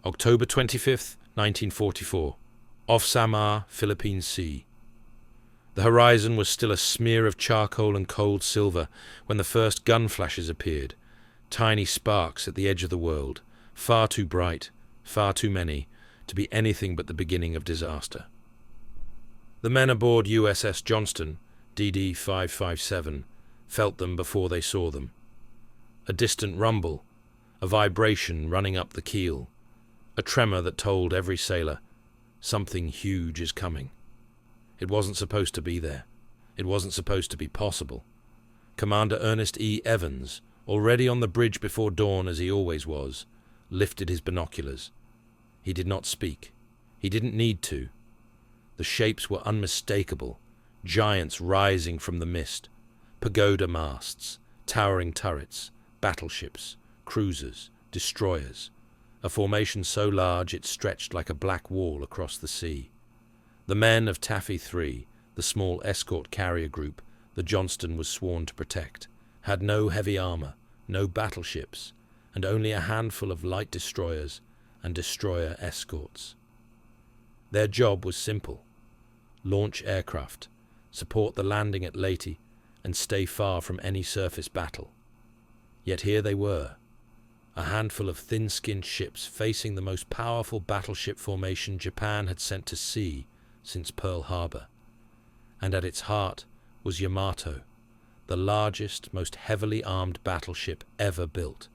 October 25th, 1944. Off Samar, Philippine Sea. The horizon was still a smear of charcoal and cold silver when the first gun flashes appeared, tiny sparks at the edge of the world, far too bright, far too many, to be anything but the beginning of disaster. The men aboard USS Johnston, DD 557, felt them before they saw them. A distant rumble, a vibration running up the keel, a tremor that told every sailor, something huge is coming. It wasn't supposed to be there. It wasn't supposed to be possible. Commander Ernest E. Evans, already on the bridge before dawn as he always was, lifted his binoculars. He did not speak. He didn't need to. The shapes were unmistakable, giants rising from the mist, pagoda masts, towering turrets, battleships, cruisers, destroyers, a formation so large it stretched like a black wall across the sea. The men of Taffy 3, the small escort carrier group the Johnston was sworn to protect, had no heavy armor, no battleships, and only a handful of light destroyers and destroyer escorts. Their job was simple: launch aircraft, support the landing at Leyte, and stay far from any surface battle. Yet here they were, a handful of thin-skinned ships facing the most powerful battleship formation Japan had sent to sea since Pearl Harbor, and at its heart was Yamato, the largest, most heavily armed battleship ever built.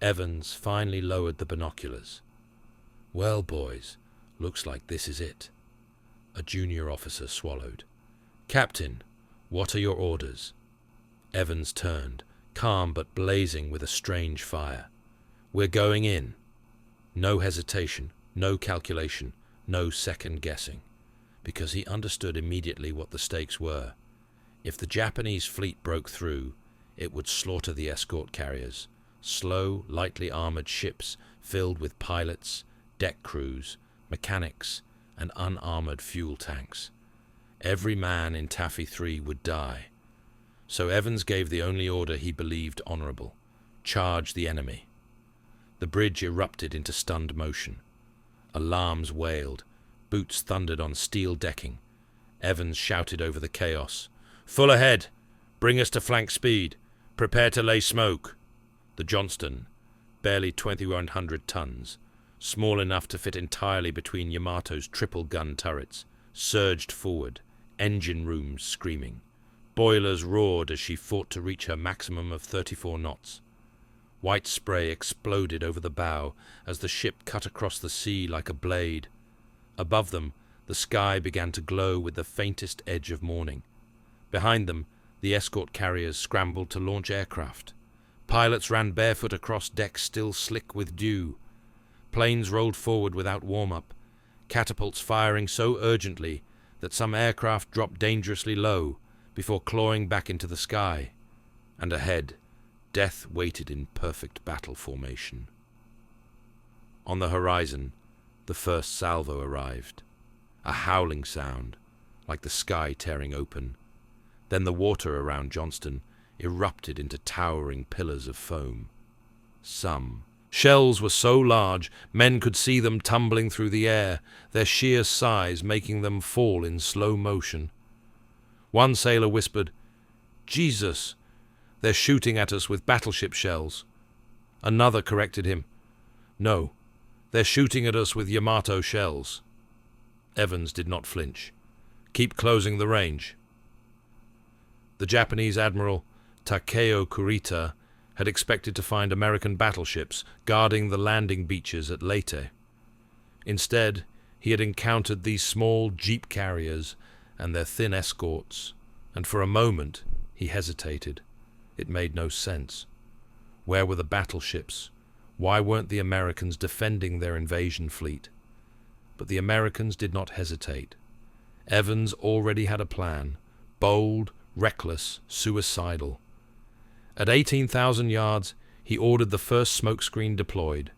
Evans finally lowered the binoculars. "Well, boys, looks like this is it." A junior officer swallowed. "Captain, what are your orders?" Evans turned, calm but blazing with a strange fire. "We're going in." No hesitation, no calculation, no second-guessing, because he understood immediately what the stakes were. If the Japanese fleet broke through, it would slaughter the escort carriers, slow, lightly armored ships filled with pilots, deck crews, mechanics, and unarmored fuel tanks. Every man in Taffy 3 would die. So Evans gave the only order he believed honorable: charge the enemy. The bridge erupted into stunned motion. Alarms wailed, boots thundered on steel decking. Evans shouted over the chaos, "Full ahead! Bring us to flank speed! Prepare to lay smoke!" The Johnston, barely 2,100 tons, small enough to fit entirely between Yamato's triple-gun turrets, surged forward, engine rooms screaming. Boilers roared as she fought to reach her maximum of 34 knots. White spray exploded over the bow as the ship cut across the sea like a blade. Above them, the sky began to glow with the faintest edge of morning. Behind them, the escort carriers scrambled to launch aircraft. Pilots ran barefoot across decks still slick with dew. Planes rolled forward without warm-up, catapults firing so urgently that some aircraft dropped dangerously low before clawing back into the sky. And ahead, death waited in perfect battle formation. On the horizon, the first salvo arrived, a howling sound, like the sky tearing open. Then the water around Johnston erupted into towering pillars of foam. Some shells were so large men could see them tumbling through the air, their sheer size making them fall in slow motion. One sailor whispered, "Jesus, they're shooting at us with battleship shells." Another corrected him, "No, they're shooting at us with Yamato shells." Evans did not flinch. "Keep closing the range." The Japanese Admiral Takeo Kurita had expected to find American battleships guarding the landing beaches at Leyte. Instead, he had encountered these small jeep carriers and their thin escorts, and for a moment he hesitated. It made no sense. Where were the battleships? Why weren't the Americans defending their invasion fleet? But the Americans did not hesitate. Evans already had a plan, bold, reckless, suicidal. At 18,000 yards, he ordered the first smokescreen deployed.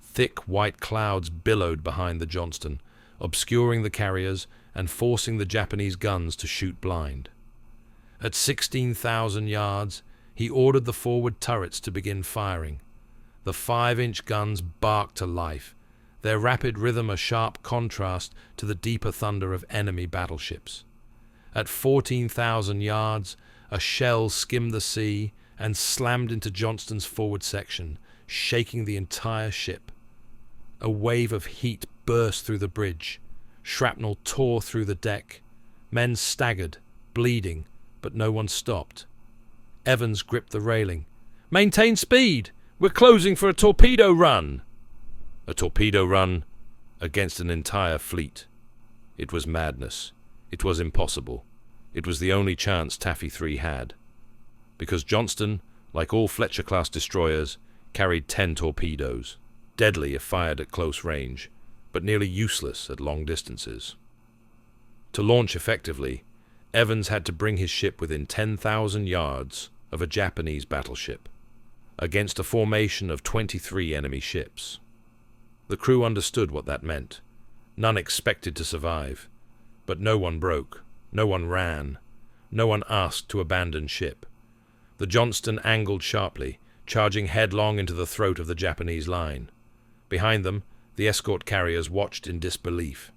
Thick white clouds billowed behind the Johnston, obscuring the carriers and forcing the Japanese guns to shoot blind. At 16,000 yards, he ordered the forward turrets to begin firing. The 5-inch guns barked to life, their rapid rhythm a sharp contrast to the deeper thunder of enemy battleships. At 14,000 yards, a shell skimmed the sea and slammed into Johnston's forward section, shaking the entire ship. A wave of heat burst through the bridge. Shrapnel tore through the deck. Men staggered, bleeding, but no one stopped. Evans gripped the railing. "Maintain speed! We're closing for a torpedo run!" A torpedo run against an entire fleet. It was madness. It was impossible. It was the only chance Taffy 3 had. Because Johnston, like all Fletcher-class destroyers, carried 10 torpedoes, deadly if fired at close range, but nearly useless at long distances. To launch effectively, Evans had to bring his ship within 10,000 yards of a Japanese battleship, against a formation of 23 enemy ships. The crew understood what that meant. None expected to survive, but no one broke, no one ran, no one asked to abandon ship. The Johnston angled sharply, charging headlong into the throat of the Japanese line. Behind them, the escort carriers watched in disbelief.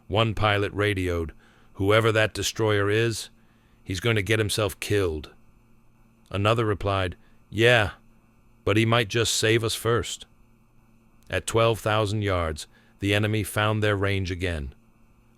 One pilot radioed, "Whoever that destroyer is, he's going to get himself killed." Another replied, "Yeah, but he might just save us first." At 12,000 yards, the enemy found their range again.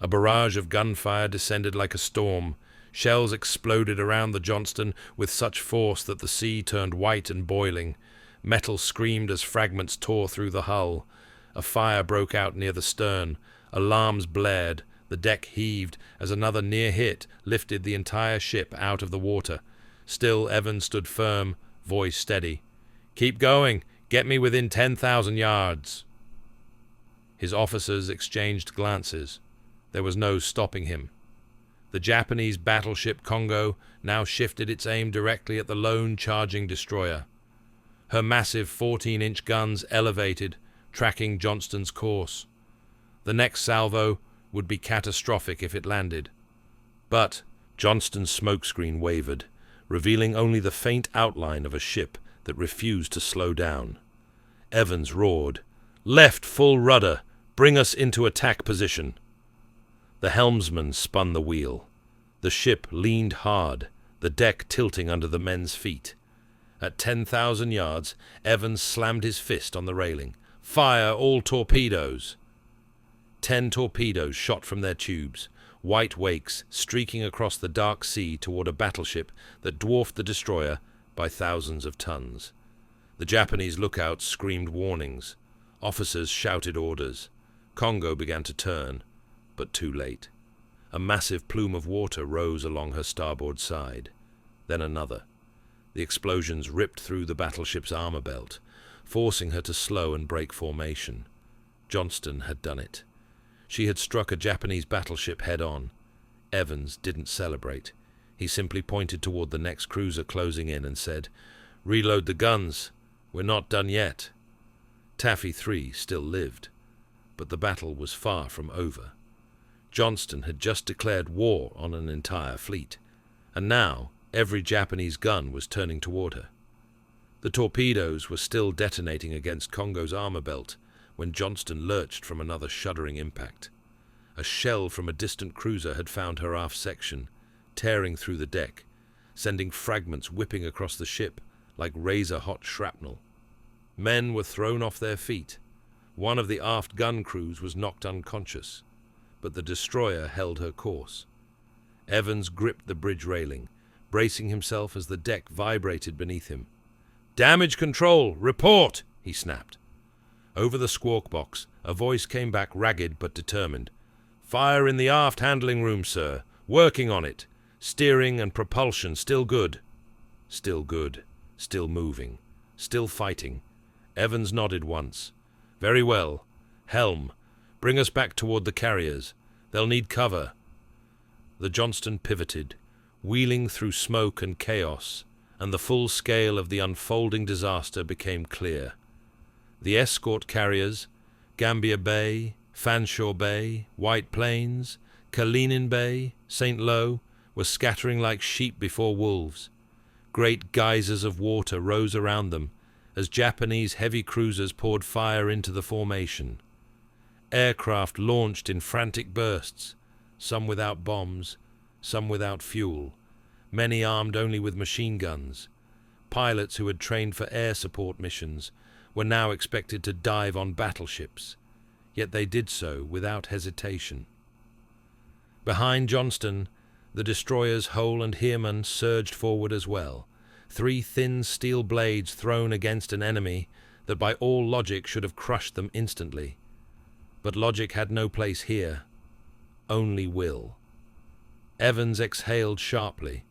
A barrage of gunfire descended like a storm. Shells exploded around the Johnston with such force that the sea turned white and boiling. Metal screamed as fragments tore through the hull. A fire broke out near the stern. Alarms blared. The deck heaved as another near hit lifted the entire ship out of the water. Still Evans stood firm, voice steady. "Keep going. Get me within 10,000 yards." His officers exchanged glances. There was no stopping him. The Japanese battleship Congo now shifted its aim directly at the lone charging destroyer. Her massive 14-inch guns elevated, tracking Johnston's course. The next salvo would be catastrophic if it landed. But Johnston's smokescreen wavered, revealing only the faint outline of a ship that refused to slow down. Evans roared, "Left full rudder! Bring us into attack position!" The helmsman spun the wheel. The ship leaned hard, the deck tilting under the men's feet. At 10,000 yards, Evans slammed his fist on the railing. "Fire all torpedoes!" 10 torpedoes shot from their tubes, white wakes streaking across the dark sea toward a battleship that dwarfed the destroyer by thousands of tons. The Japanese lookouts screamed warnings. Officers shouted orders. Congo began to turn, but too late. A massive plume of water rose along her starboard side. Then another. The explosions ripped through the battleship's armor belt, forcing her to slow and break formation. Johnston had done it. She had struck a Japanese battleship head-on. Evans didn't celebrate. He simply pointed toward the next cruiser closing in and said, "Reload the guns. We're not done yet." Taffy 3 still lived, but the battle was far from over. Johnston had just declared war on an entire fleet, and now every Japanese gun was turning toward her. The torpedoes were still detonating against Congo's armor belt when Johnston lurched from another shuddering impact. A shell from a distant cruiser had found her aft section, tearing through the deck, sending fragments whipping across the ship like razor-hot shrapnel. Men were thrown off their feet. One of the aft gun crews was knocked unconscious, but the destroyer held her course. Evans gripped the bridge railing, bracing himself as the deck vibrated beneath him. "Damage control! Report!" he snapped. Over the squawk box, a voice came back ragged but determined. "Fire in the aft handling room, sir. Working on it. Steering and propulsion still good." Still good. Still moving. Still fighting. Evans nodded once. "Very well. Helm. Bring us back toward the carriers. They'll need cover." The Johnston pivoted, wheeling through smoke and chaos, and the full scale of the unfolding disaster became clear. The escort carriers, Gambier Bay, Fanshawe Bay, White Plains, Kalinin Bay, St. Lo, were scattering like sheep before wolves. Great geysers of water rose around them as Japanese heavy cruisers poured fire into the formation. Aircraft launched in frantic bursts, some without bombs, some without fuel, many armed only with machine guns. Pilots who had trained for air support missions were now expected to dive on battleships, yet they did so without hesitation. Behind Johnston, the destroyers Hull and Heermann surged forward as well, 3 thin steel blades thrown against an enemy that by all logic should have crushed them instantly. But logic had no place here, only will. Evans exhaled sharply.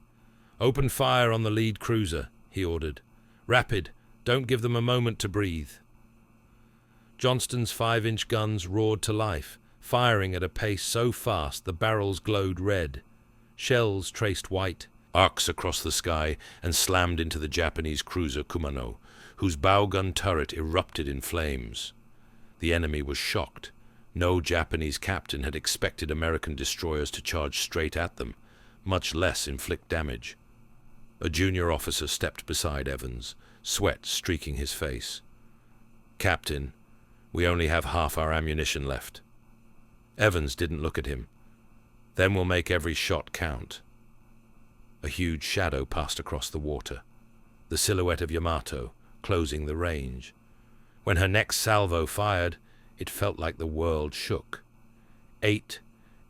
"Open fire on the lead cruiser," he ordered. "Rapid, don't give them a moment to breathe." Johnston's 5-inch guns roared to life, firing at a pace so fast the barrels glowed red. Shells traced white arcs across the sky and slammed into the Japanese cruiser Kumano, whose bow gun turret erupted in flames. The enemy was shocked. No Japanese captain had expected American destroyers to charge straight at them, much less inflict damage. A junior officer stepped beside Evans, sweat streaking his face. "Captain, we only have half our ammunition left." Evans didn't look at him. "Then we'll make every shot count." A huge shadow passed across the water, the silhouette of Yamato, closing the range. When her next salvo fired, it felt like the world shook. 8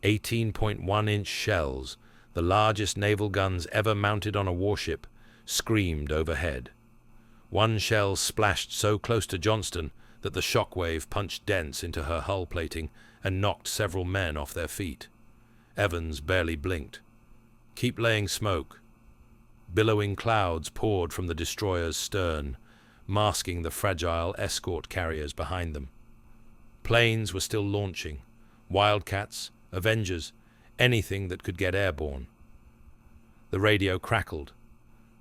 18.1-inch shells, the largest naval guns ever mounted on a warship, screamed overhead. One shell splashed so close to Johnston that the shockwave punched dents into her hull plating and knocked several men off their feet. Evans barely blinked. "Keep laying smoke." Billowing clouds poured from the destroyer's stern, masking the fragile escort carriers behind them. Planes were still launching, Wildcats, Avengers, anything that could get airborne. The radio crackled.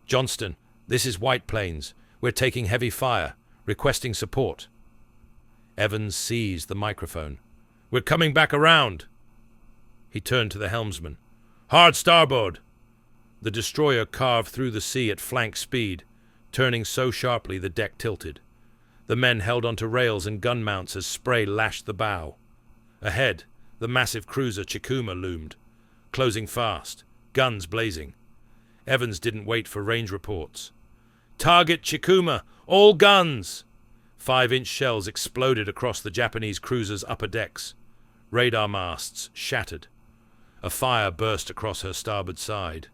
"Johnston, this is White Plains. We're taking heavy fire, requesting support." Evans seized the microphone. "We're coming back around." He turned to the helmsman. "Hard starboard." The destroyer carved through the sea at flank speed, turning so sharply the deck tilted. The men held onto rails and gun mounts as spray lashed the bow. Ahead, the massive cruiser Chikuma loomed, closing fast, guns blazing. Evans didn't wait for range reports. "Target Chikuma! All guns!" 5-inch shells exploded across the Japanese cruiser's upper decks. Radar masts shattered. A fire burst across her starboard side.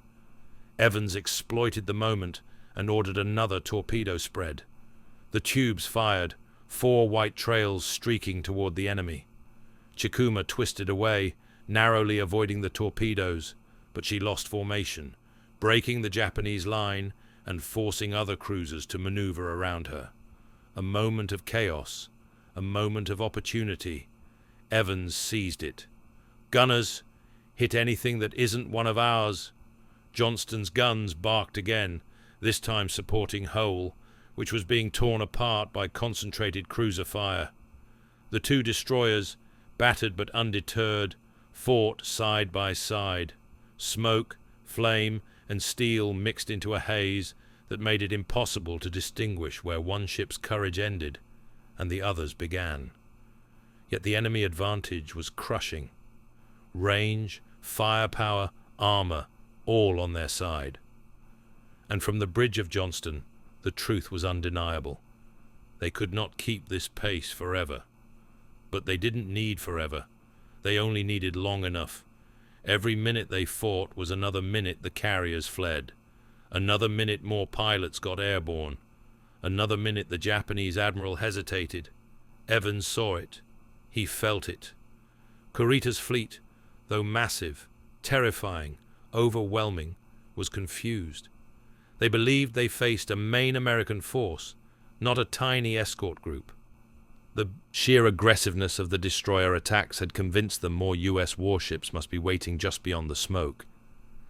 Evans exploited the moment and ordered another torpedo spread. The tubes fired, 4 white trails streaking toward the enemy. Chikuma twisted away, narrowly avoiding the torpedoes, but she lost formation, breaking the Japanese line and forcing other cruisers to maneuver around her. A moment of chaos, a moment of opportunity. Evans seized it. "Gunners, hit anything that isn't one of ours." Johnston's guns barked again, this time supporting Hull, which was being torn apart by concentrated cruiser fire. The 2 destroyers, battered but undeterred, fought side by side. Smoke, flame, and steel mixed into a haze that made it impossible to distinguish where one ship's courage ended and the other's began. Yet the enemy advantage was crushing. Range, firepower, armor, all on their side. And from the bridge of Johnston, the truth was undeniable. They could not keep this pace forever. But they didn't need forever. They only needed long enough. Every minute they fought was another minute the carriers fled. Another minute more pilots got airborne. Another minute the Japanese admiral hesitated. Evans saw it. He felt it. Kurita's fleet, though massive, terrifying, overwhelming, was confused. They believed they faced a main American force, not a tiny escort group. The sheer aggressiveness of the destroyer attacks had convinced them more US warships must be waiting just beyond the smoke.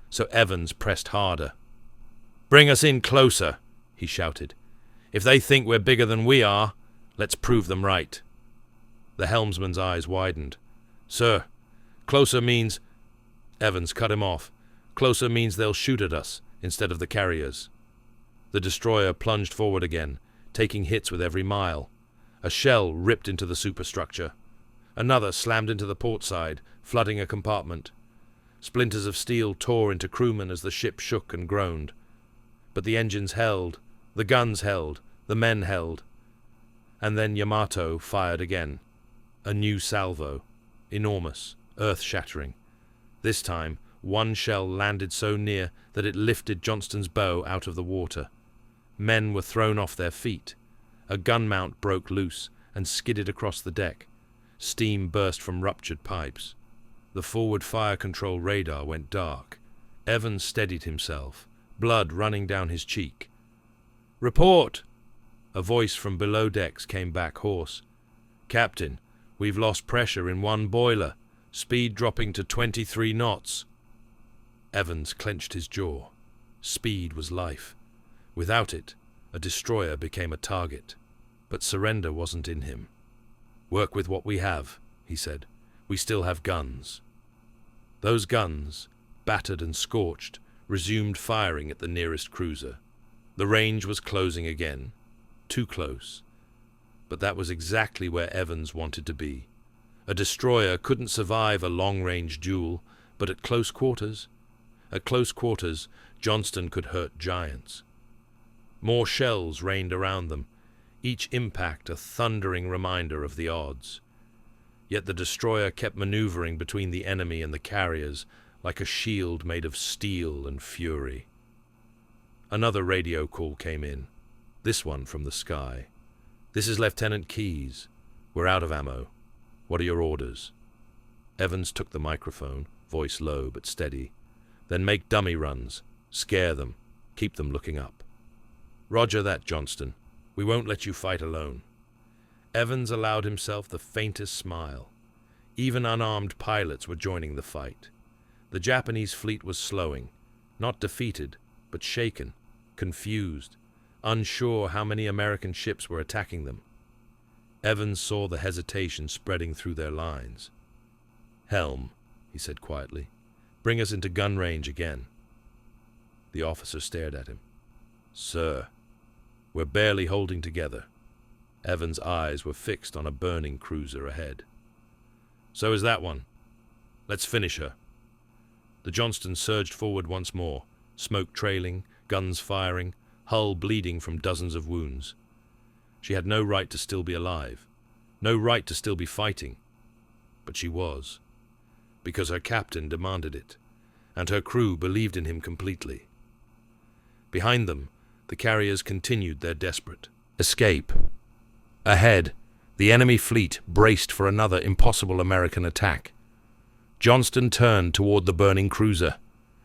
So Evans pressed harder. "Bring us in closer," he shouted. "If they think we're bigger than we are, let's prove them right." The helmsman's eyes widened. "Sir, closer means—" Evans cut him off. "Closer means they'll shoot at us instead of the carriers." The destroyer plunged forward again, taking hits with every mile. A shell ripped into the superstructure. Another slammed into the port side, flooding a compartment. Splinters of steel tore into crewmen as the ship shook and groaned. But the engines held, the guns held, the men held. And then Yamato fired again. A new salvo. Enormous, earth-shattering. This time, one shell landed so near that it lifted Johnston's bow out of the water. Men were thrown off their feet. A gun mount broke loose and skidded across the deck. Steam burst from ruptured pipes. The forward fire control radar went dark. Evans steadied himself, blood running down his cheek. "Report!" A voice from below decks came back hoarse. "Captain, we've lost pressure in one boiler. Speed dropping to 23 knots. Evans clenched his jaw. Speed was life. Without it, a destroyer became a target. But surrender wasn't in him. "Work with what we have," he said. "We still have guns." Those guns, battered and scorched, resumed firing at the nearest cruiser. The range was closing again. Too close. But that was exactly where Evans wanted to be. A destroyer couldn't survive a long-range duel, but at close quarters, Johnston could hurt giants. More shells rained around them, each impact a thundering reminder of the odds. Yet the destroyer kept maneuvering between the enemy and the carriers like a shield made of steel and fury. Another radio call came in, this one from the sky. "This is Lieutenant Keyes. We're out of ammo. What are your orders?" Evans took the microphone, voice low but steady. "Then make dummy runs. Scare them. Keep them looking up." "Roger that, Johnston. We won't let you fight alone." Evans allowed himself the faintest smile. Even unarmed pilots were joining the fight. The Japanese fleet was slowing, not defeated, but shaken, confused, unsure how many American ships were attacking them. Evans saw the hesitation spreading through their lines. "Helm," he said quietly, "bring us into gun range again." The officer stared at him. "Sir, we're barely holding together." Evans' eyes were fixed on a burning cruiser ahead. "So is that one. Let's finish her." The Johnston surged forward once more, smoke trailing, guns firing, hull bleeding from dozens of wounds. She had no right to still be alive, no right to still be fighting. But she was, because her captain demanded it, and her crew believed in him completely. Behind them, the carriers continued their desperate escape. Ahead, the enemy fleet braced for another impossible American attack. Johnston turned toward the burning cruiser,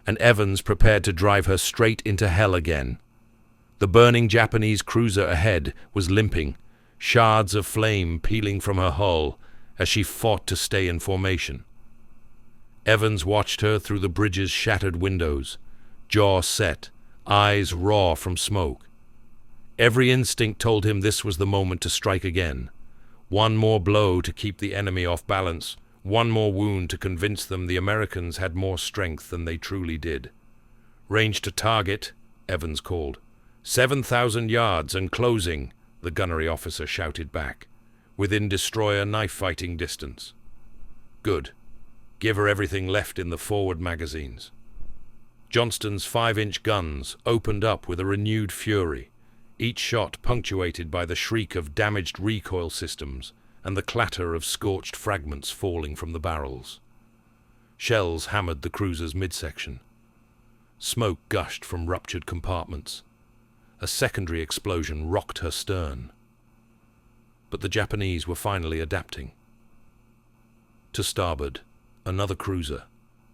and Evans prepared to drive her straight into hell again. The burning Japanese cruiser ahead was limping, shards of flame peeling from her hull as she fought to stay in formation. Evans watched her through the bridge's shattered windows, jaw set, eyes raw from smoke. Every instinct told him this was the moment to strike again. One more blow to keep the enemy off balance, one more wound to convince them the Americans had more strength than they truly did. "Range to target," Evans called. 7,000 yards and closing," the gunnery officer shouted back, "within destroyer knife-fighting distance." "Good. Give her everything left in the forward magazines." Johnston's 5-inch guns opened up with a renewed fury, each shot punctuated by the shriek of damaged recoil systems and the clatter of scorched fragments falling from the barrels. Shells hammered the cruiser's midsection. Smoke gushed from ruptured compartments. A secondary explosion rocked her stern. But the Japanese were finally adapting. To starboard, another cruiser,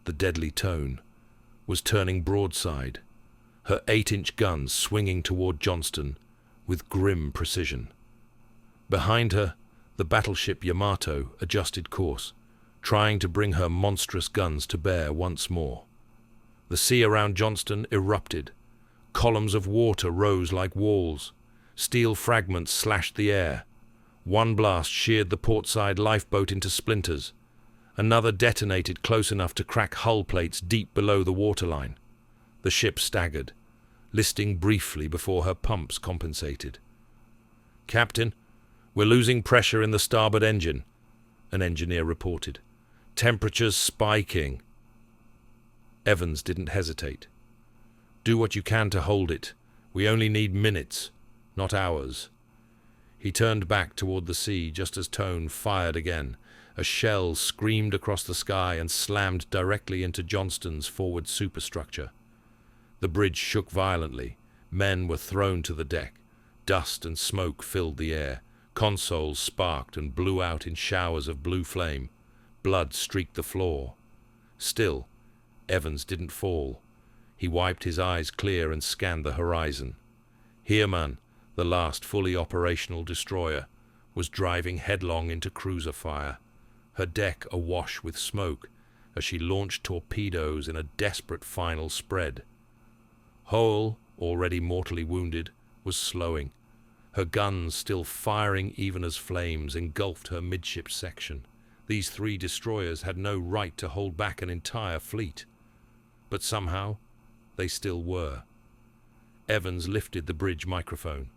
the deadly Tone, was turning broadside, her 8-inch guns swinging toward Johnston with grim precision. Behind her, the battleship Yamato adjusted course, trying to bring her monstrous guns to bear once more. The sea around Johnston erupted. Columns of water rose like walls. Steel fragments slashed the air. One blast sheared the portside lifeboat into splinters. Another detonated close enough to crack hull plates deep below the waterline. The ship staggered, listing briefly before her pumps compensated. "Captain, we're losing pressure in the starboard engine," an engineer reported. "Temperatures spiking." Evans didn't hesitate. "Do what you can to hold it. We only need minutes, not hours." He turned back toward the sea just as Tone fired again. A shell screamed across the sky and slammed directly into Johnston's forward superstructure. The bridge shook violently. Men were thrown to the deck. Dust and smoke filled the air. Consoles sparked and blew out in showers of blue flame. Blood streaked the floor. Still, Evans didn't fall. He wiped his eyes clear and scanned the horizon. Heermann, the last fully operational destroyer, was driving headlong into cruiser fire, her deck awash with smoke as she launched torpedoes in a desperate final spread. Hull, already mortally wounded, was slowing. Her guns, still firing even as flames, engulfed her midship section. These 3 destroyers had no right to hold back an entire fleet. But somehow, they still were. Evans lifted the bridge microphone.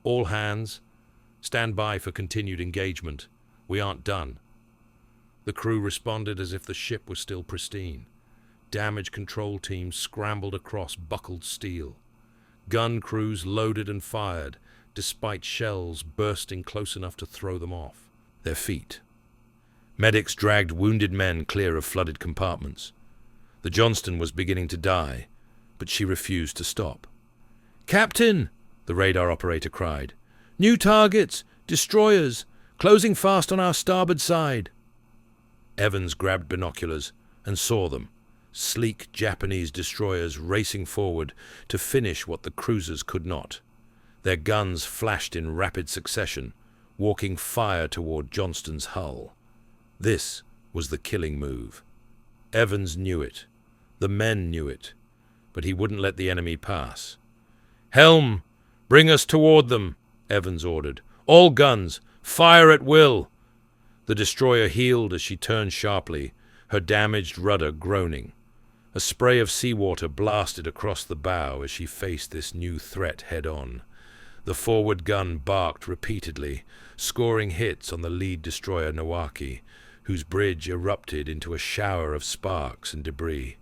"All hands, stand by for continued engagement. We aren't done." The crew responded as if the ship was still pristine. Damage control teams scrambled across buckled steel. Gun crews loaded and fired, despite shells bursting close enough to throw them off their feet. Medics dragged wounded men clear of flooded compartments. The Johnston was beginning to die, but she refused to stop. "Captain!" the radar operator cried. "New targets! Destroyers! Closing fast on our starboard side!" Evans grabbed binoculars and saw them, sleek Japanese destroyers racing forward to finish what the cruisers could not. Their guns flashed in rapid succession, walking fire toward Johnston's hull. This was the killing move. Evans knew it. The men knew it. But he wouldn't let the enemy pass. "Helm! Bring us toward them!" Evans ordered. "All guns! Fire at will!" The destroyer heeled as she turned sharply, her damaged rudder groaning. A spray of seawater blasted across the bow as she faced this new threat head-on. The forward gun barked repeatedly, scoring hits on the lead destroyer Nowaki, whose bridge erupted into a shower of sparks and debris.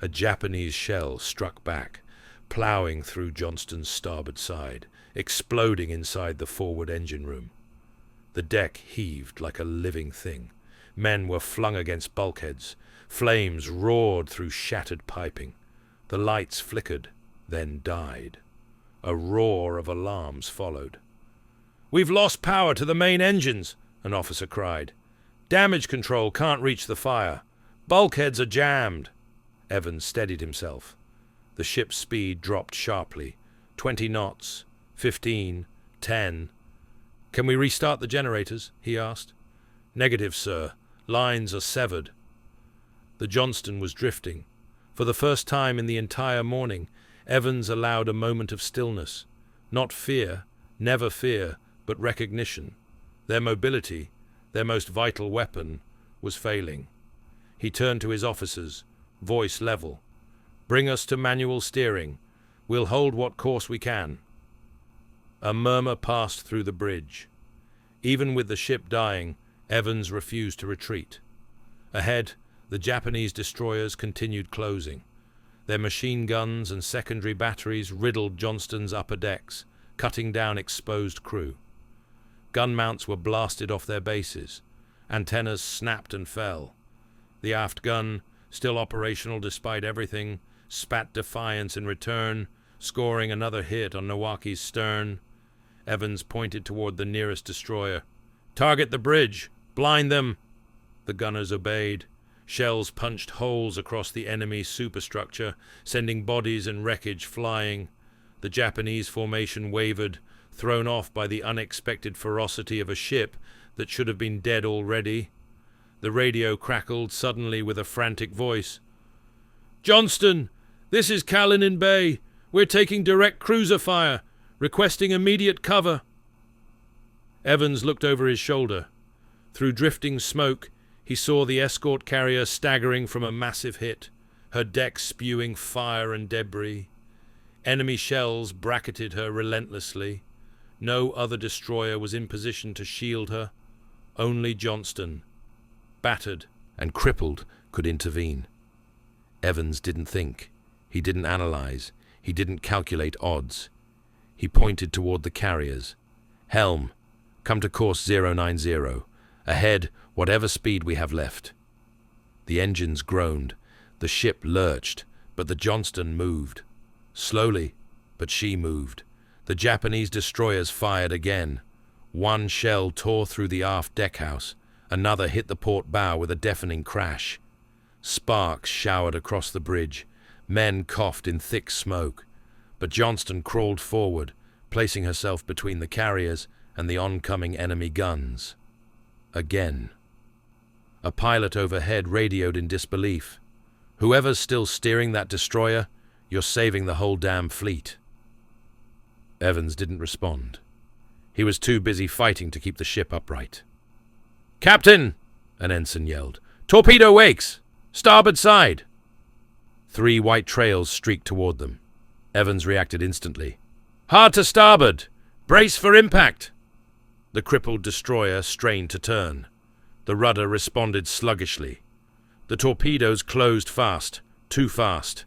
A Japanese shell struck back, plowing through Johnston's starboard side, exploding inside the forward engine room. The deck heaved like a living thing. Men were flung against bulkheads. Flames roared through shattered piping. The lights flickered, then died. A roar of alarms followed. "We've lost power to the main engines," an officer cried. "Damage control can't reach the fire. Bulkheads are jammed." Evans steadied himself. The ship's speed dropped sharply. 20 knots, 15, 10. "Can we restart the generators?" he asked. "Negative, sir. Lines are severed." The Johnston was drifting. For the first time in the entire morning, Evans allowed a moment of stillness. Not fear, never fear, but recognition. Their mobility, their most vital weapon, was failing. He turned to his officers, voice level. "Bring us to manual steering. We'll hold what course we can." A murmur passed through the bridge. Even with the ship dying, Evans refused to retreat. Ahead, the Japanese destroyers continued closing. Their machine guns and secondary batteries riddled Johnston's upper decks, cutting down exposed crew. Gun mounts were blasted off their bases. Antennas snapped and fell. The aft gun, still operational despite everything, spat defiance in return, scoring another hit on Nowaki's stern. Evans pointed toward the nearest destroyer. "Target the bridge! Blind them!" The gunners obeyed. Shells punched holes across the enemy superstructure, sending bodies and wreckage flying. The Japanese formation wavered, thrown off by the unexpected ferocity of a ship that should have been dead already. The radio crackled suddenly with a frantic voice. "Johnston, this is Callinan Bay. We're taking direct cruiser fire, requesting immediate cover." Evans looked over his shoulder. Through drifting smoke, he saw the escort carrier staggering from a massive hit, her deck spewing fire and debris. Enemy shells bracketed her relentlessly. No other destroyer was in position to shield her. Only Johnston, battered and crippled, could intervene. Evans didn't think. He didn't analyze. He didn't calculate odds. He pointed toward the carriers. "Helm, come to course 090. Ahead, whatever speed we have left." The engines groaned. The ship lurched, but the Johnston moved. Slowly, but she moved. The Japanese destroyers fired again. One shell tore through the aft deckhouse. Another hit the port bow with a deafening crash. Sparks showered across the bridge. Men coughed in thick smoke. But Johnston crawled forward, placing herself between the carriers and the oncoming enemy guns. Again. A pilot overhead radioed in disbelief. "Whoever's still steering that destroyer, you're saving the whole damn fleet." Evans didn't respond. He was too busy fighting to keep the ship upright. "Captain!" an ensign yelled. "Torpedo wakes! Starboard side!" 3 white trails streaked toward them. Evans reacted instantly. "Hard to starboard! Brace for impact!" The crippled destroyer strained to turn. The rudder responded sluggishly. The torpedoes closed fast, too fast.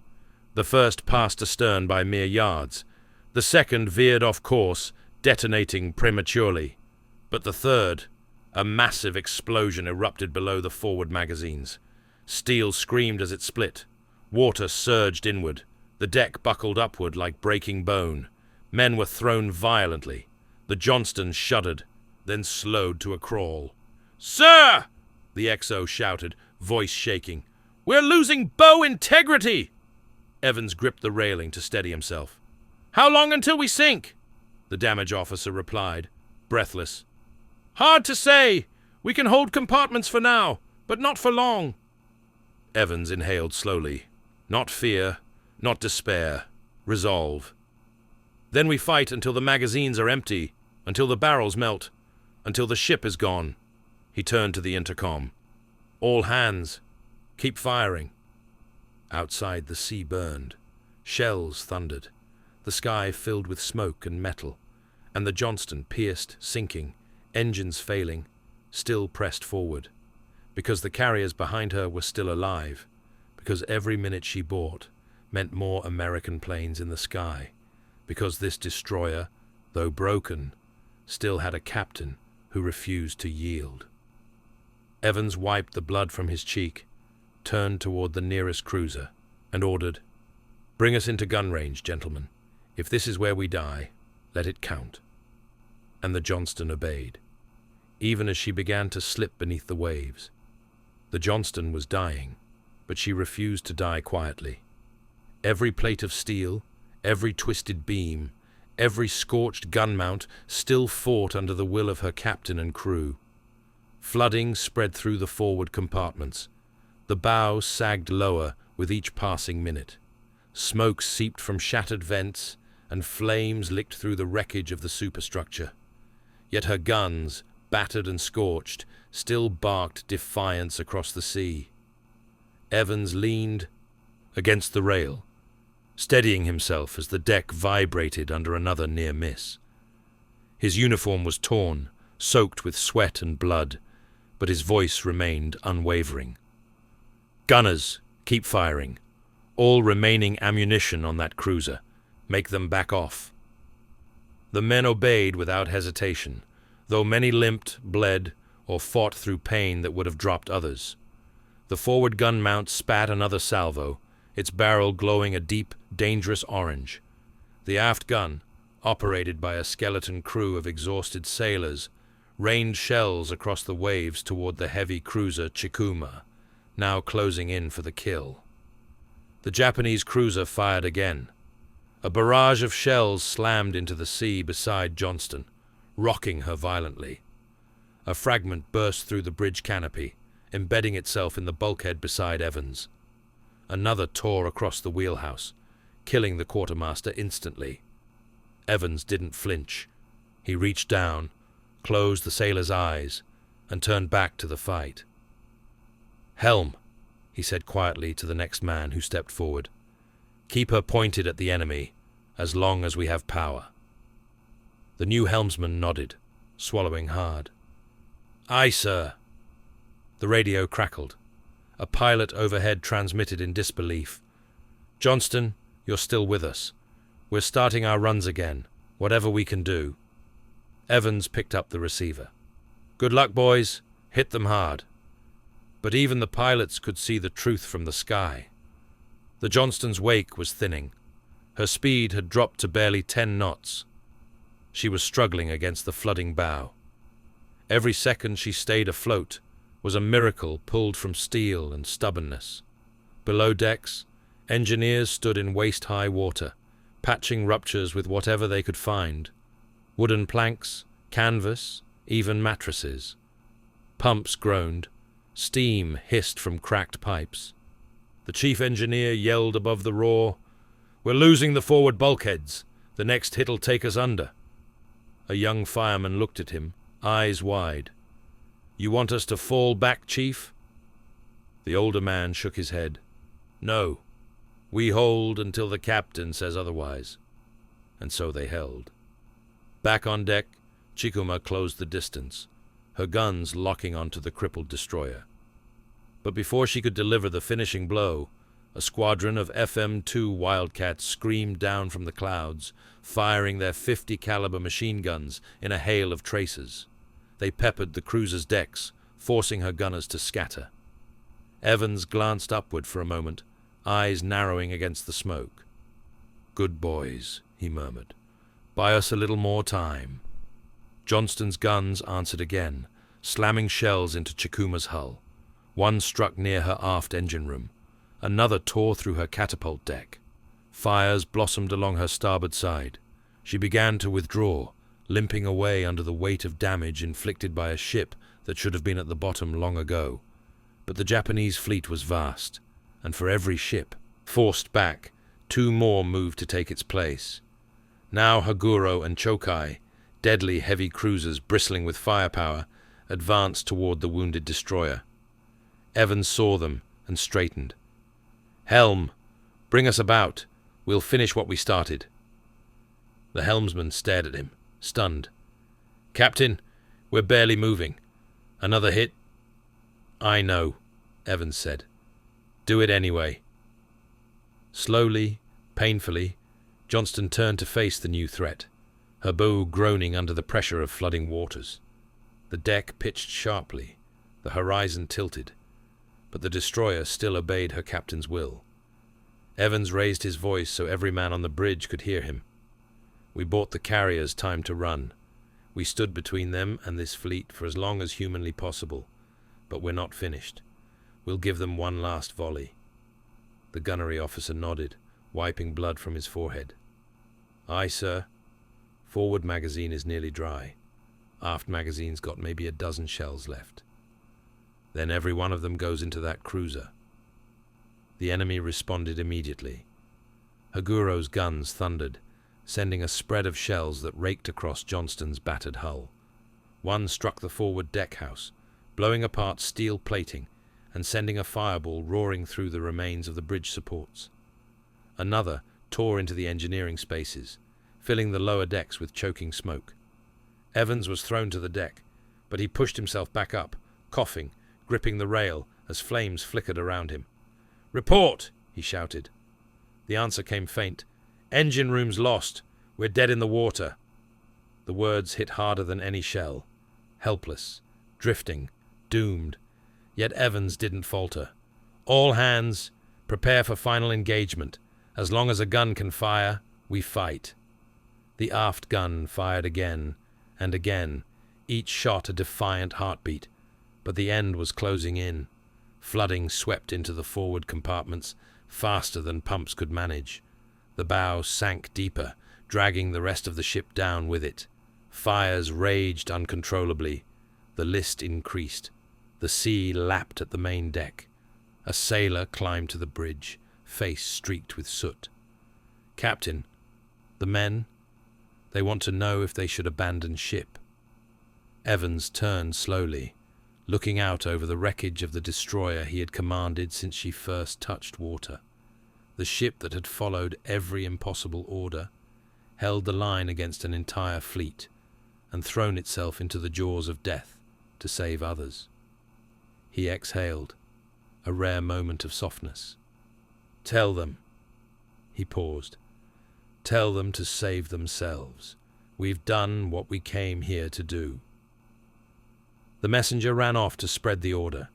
The first passed astern by mere yards. The second veered off course, detonating prematurely. But the third, a massive explosion erupted below the forward magazines. Steel screamed as it split. Water surged inward. The deck buckled upward like breaking bone. Men were thrown violently. The Johnston shuddered, then slowed to a crawl. "Sir!" the XO shouted, voice shaking. "We're losing bow integrity!" Evans gripped the railing to steady himself. "How long until we sink?" the damage officer replied, breathless. "Hard to say. We can hold compartments for now, but not for long." Evans inhaled slowly. Not fear, not despair. Resolve. "Then we fight until the magazines are empty, until the barrels melt, until the ship is gone." He turned to the intercom. "All hands, keep firing." Outside, the sea burned. Shells thundered. The sky filled with smoke and metal. And the Johnston, pierced, sinking, engines failing, still pressed forward. Because the carriers behind her were still alive. Because every minute she bought meant more American planes in the sky. Because this destroyer, though broken, still had a captain who refused to yield. Evans wiped the blood from his cheek, turned toward the nearest cruiser, and ordered, "Bring us into gun range, gentlemen. If this is where we die, let it count." And the Johnston obeyed, even as she began to slip beneath the waves. The Johnston was dying, but she refused to die quietly. Every plate of steel, every twisted beam, every scorched gun mount still fought under the will of her captain and crew. Flooding spread through the forward compartments. The bow sagged lower with each passing minute. Smoke seeped from shattered vents, and flames licked through the wreckage of the superstructure. Yet her guns, battered and scorched, still barked defiance across the sea. Evans leaned against the rail, steadying himself as the deck vibrated under another near miss. His uniform was torn, soaked with sweat and blood, but his voice remained unwavering. "Gunners, keep firing. All remaining ammunition on that cruiser. Make them back off." The men obeyed without hesitation, though many limped, bled, or fought through pain that would have dropped others. The forward gun mount spat another salvo, its barrel glowing a deep, dangerous orange. The aft gun, operated by a skeleton crew of exhausted sailors, rained shells across the waves toward the heavy cruiser Chikuma, now closing in for the kill. The Japanese cruiser fired again. A barrage of shells slammed into the sea beside Johnston, rocking her violently. A fragment burst through the bridge canopy, embedding itself in the bulkhead beside Evans. Another tore across the wheelhouse, killing the quartermaster instantly. Evans didn't flinch. He reached down, closed the sailor's eyes, and turned back to the fight. "Helm," he said quietly to the next man who stepped forward. "Keep her pointed at the enemy, as long as we have power." The new helmsman nodded, swallowing hard. "Aye, sir." The radio crackled. A pilot overhead transmitted in disbelief. "Johnston, you're still with us. We're starting our runs again, whatever we can do." Evans picked up the receiver. "Good luck, boys. Hit them hard." But even the pilots could see the truth from the sky. The Johnston's wake was thinning. Her speed had dropped to barely 10 knots. She was struggling against the flooding bow. Every second she stayed afloat was a miracle pulled from steel and stubbornness. Below decks, engineers stood in waist-high water, patching ruptures with whatever they could find. Wooden planks, canvas, even mattresses. Pumps groaned. Steam hissed from cracked pipes. The chief engineer yelled above the roar, "We're losing the forward bulkheads. The next hit'll take us under." A young fireman looked at him, eyes wide. "You want us to fall back, Chief?" The older man shook his head. "No. We hold until the captain says otherwise." And so they held. Back on deck, Chikuma closed the distance, her guns locking onto the crippled destroyer. But before she could deliver the finishing blow, a squadron of FM-2 Wildcats screamed down from the clouds, firing their 50 caliber machine guns in a hail of tracers. They peppered the cruiser's decks, forcing her gunners to scatter. Evans glanced upward for a moment, eyes narrowing against the smoke. "Good boys," he murmured. "Buy us a little more time." Johnston's guns answered again, slamming shells into Chikuma's hull. One struck near her aft engine room. Another tore through her catapult deck. Fires blossomed along her starboard side. She began to withdraw, limping away under the weight of damage inflicted by a ship that should have been at the bottom long ago. But the Japanese fleet was vast, and for every ship, forced back, 2 more moved to take its place. Now Haguro and Chokai, deadly heavy cruisers bristling with firepower, advanced toward the wounded destroyer. Evans saw them and straightened. "Helm, bring us about. We'll finish what we started." The helmsman stared at him, stunned. "Captain, we're barely moving. Another hit?" "I know," Evans said. "Do it anyway." Slowly, painfully, Johnston turned to face the new threat, her bow groaning under the pressure of flooding waters. The deck pitched sharply, the horizon tilted, but the destroyer still obeyed her captain's will. Evans raised his voice so every man on the bridge could hear him. "We bought the carriers time to run. We stood between them and this fleet for as long as humanly possible, but we're not finished. We'll give them one last volley." The gunnery officer nodded, wiping blood from his forehead. "Aye, sir. Forward magazine is nearly dry. Aft magazine's got maybe a dozen shells left. Then every one of them goes into that cruiser." The enemy responded immediately. Haguro's guns thundered, sending a spread of shells that raked across Johnston's battered hull. One struck the forward deckhouse, blowing apart steel plating and sending a fireball roaring through the remains of the bridge supports. Another tore into the engineering spaces, filling the lower decks with choking smoke. Evans was thrown to the deck, but he pushed himself back up, coughing, gripping the rail as flames flickered around him. "Report!" he shouted. The answer came faint. "Engine room's lost. We're dead in the water." The words hit harder than any shell. Helpless, drifting, doomed. Yet Evans didn't falter. "All hands, prepare for final engagement. As long as a gun can fire, we fight." The aft gun fired again and again, each shot a defiant heartbeat. But the end was closing in. Flooding swept into the forward compartments faster than pumps could manage. The bow sank deeper, dragging the rest of the ship down with it. Fires raged uncontrollably. The list increased. The sea lapped at the main deck. A sailor climbed to the bridge, face streaked with soot. "Captain, the men, they want to know if they should abandon ship." Evans turned slowly, looking out over the wreckage of the destroyer he had commanded since she first touched water. The ship that had followed every impossible order, held the line against an entire fleet, and thrown itself into the jaws of death to save others. He exhaled, a rare moment of softness. "Tell them," he paused, "tell them to save themselves. We've done what we came here to do." The messenger ran off to spread the order.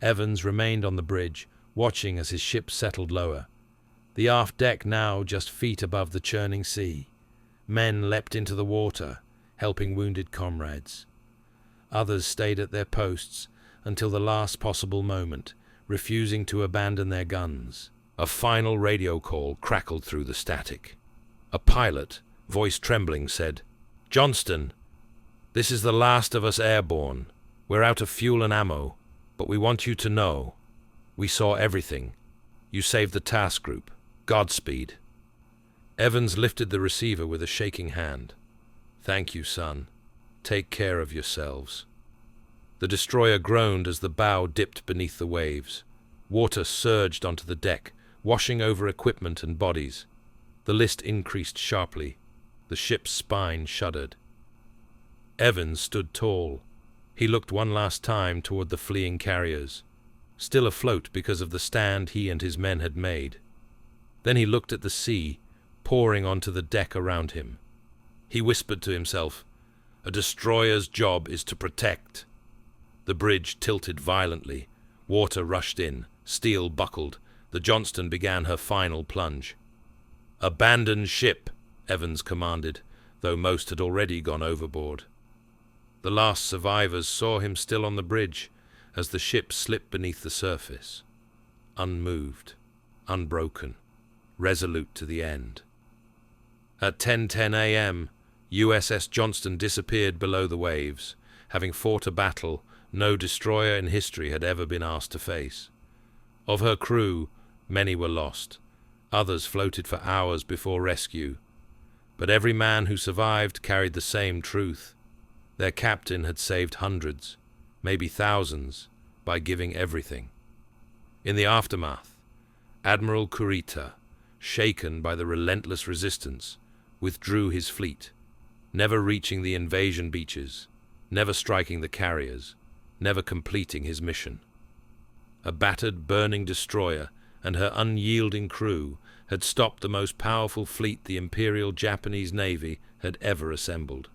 Evans remained on the bridge, watching as his ship settled lower. The aft deck now just feet above the churning sea. Men leapt into the water, helping wounded comrades. Others stayed at their posts until the last possible moment, refusing to abandon their guns. A final radio call crackled through the static. A pilot, voice trembling, said, "Johnston, this is the last of us airborne. We're out of fuel and ammo, but we want you to know. We saw everything. You saved the task group. Godspeed." Evans lifted the receiver with a shaking hand. "Thank you, son. Take care of yourselves." The destroyer groaned as the bow dipped beneath the waves. Water surged onto the deck, washing over equipment and bodies. The list increased sharply. The ship's spine shuddered. Evans stood tall. He looked one last time toward the fleeing carriers, still afloat because of the stand he and his men had made. Then he looked at the sea, pouring onto the deck around him. He whispered to himself, "A destroyer's job is to protect." The bridge tilted violently. Water rushed in. Steel buckled. The Johnston began her final plunge. "Abandon ship," Evans commanded, though most had already gone overboard. The last survivors saw him still on the bridge as the ship slipped beneath the surface, unmoved, unbroken, resolute to the end. At 10:10 a.m., USS Johnston disappeared below the waves, having fought a battle no destroyer in history had ever been asked to face. Of her crew, many were lost. Others floated for hours before rescue. But every man who survived carried the same truth. Their captain had saved hundreds, maybe thousands, by giving everything. In the aftermath, Admiral Kurita, shaken by the relentless resistance, withdrew his fleet, never reaching the invasion beaches, never striking the carriers, never completing his mission. A battered, burning destroyer and her unyielding crew had stopped the most powerful fleet the Imperial Japanese Navy had ever assembled.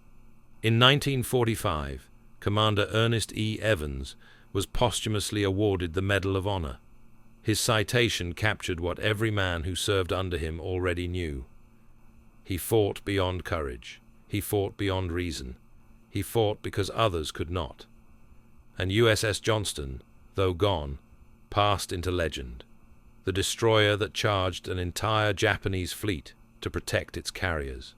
In 1945, Commander Ernest E. Evans was posthumously awarded the Medal of Honor. His citation captured what every man who served under him already knew. He fought beyond courage. He fought beyond reason. He fought because others could not. And USS Johnston, though gone, passed into legend, the destroyer that charged an entire Japanese fleet to protect its carriers.